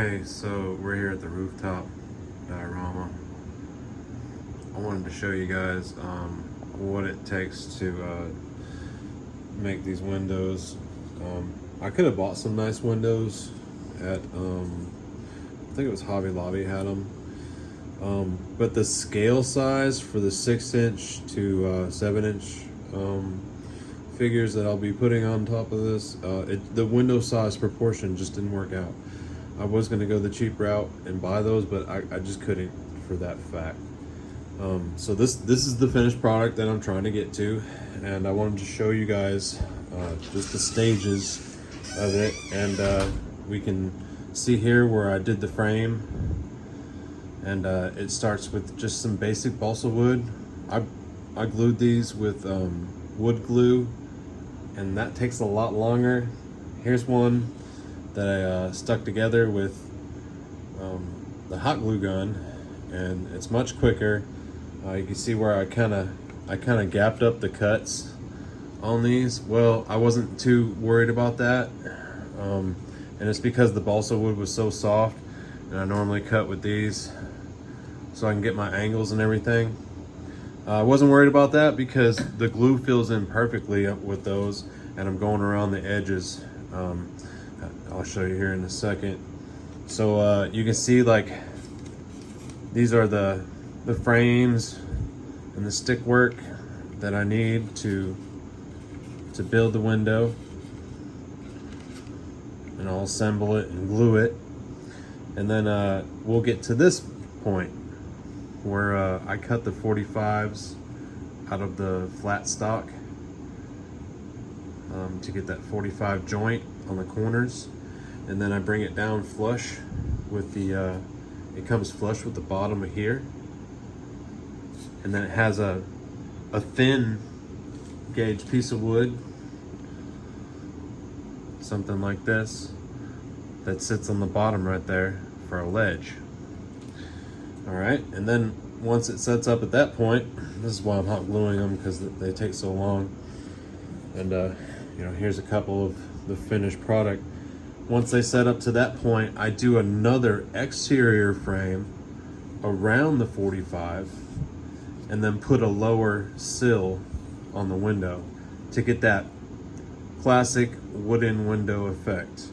Okay, so we're here at the Rooftop diorama. I wanted to show you guys what it takes to make these windows. I could have bought some nice windows at, I think it was Hobby Lobby had them. But the scale size for the 6-inch to 7-inch figures that I'll be putting on top of this, the window size proportion just didn't work out. I was going to go the cheap route and buy those, but I just couldn't for that fact. So this is the finished product that I'm trying to get to, and I wanted to show you guys just the stages of it. And we can see here where I did the frame, and it starts with just some basic balsa wood. I glued these with wood glue, and that takes a lot longer. Here's one that I stuck together with the hot glue gun, and it's much quicker. You can see where I kind of gapped up the cuts on these. Well, I wasn't too worried about that, and it's because the balsa wood was so soft, and I normally cut with these so I can get my angles and everything. I wasn't worried about that because the glue fills in perfectly with those, and I'm going around the edges. I'll show you here in a second. So you can see, like, these are the frames and the stick work that I need to build the window, and I'll assemble it and glue it, and then we'll get to this point where I cut the 45s out of the flat stock to get that 45 joint on the corners, and then I bring it down flush with the it comes flush with the bottom of here, and then it has a thin gauge piece of wood, something like this, that sits on the bottom right there for a ledge. All right, and then once it sets up at that point, this is why I'm hot gluing them, because they take so long. And you know, here's a couple of the finished product. Once they set up to that point, I do another exterior frame around the 45, and then put a lower sill on the window to get that classic wooden window effect.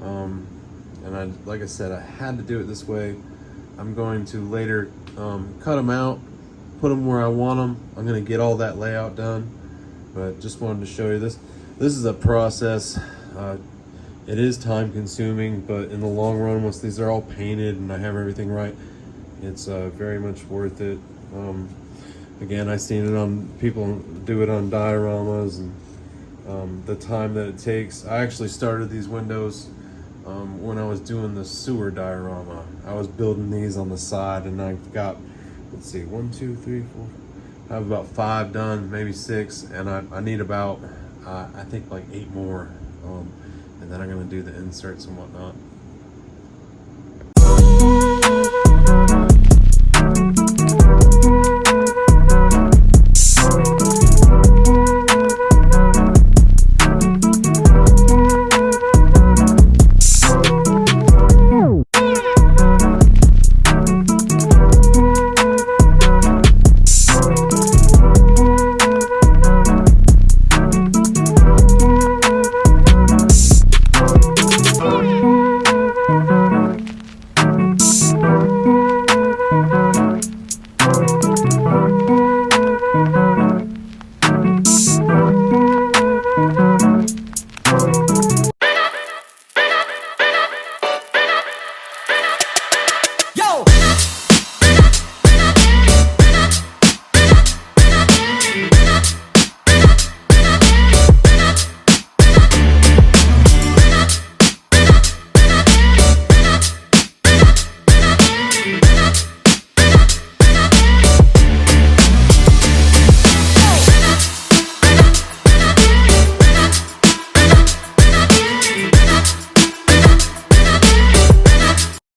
And like I said, I had to do it this way. I'm going to later cut them out, put them where I want them. I'm going to get all that layout done, but just wanted to show you this. This is a process. It is time consuming, but in the long run, once these are all painted and I have everything right, it's very much worth it. Again, I've seen it on people do it on dioramas, and the time that it takes. I actually started these windows when I was doing the sewer diorama. I was building these on the side, and I got, let's see, 1, 2, 3, 4. I have about 5 done, maybe 6, and I need about I think like 8 more, and then I'm gonna do the inserts and whatnot.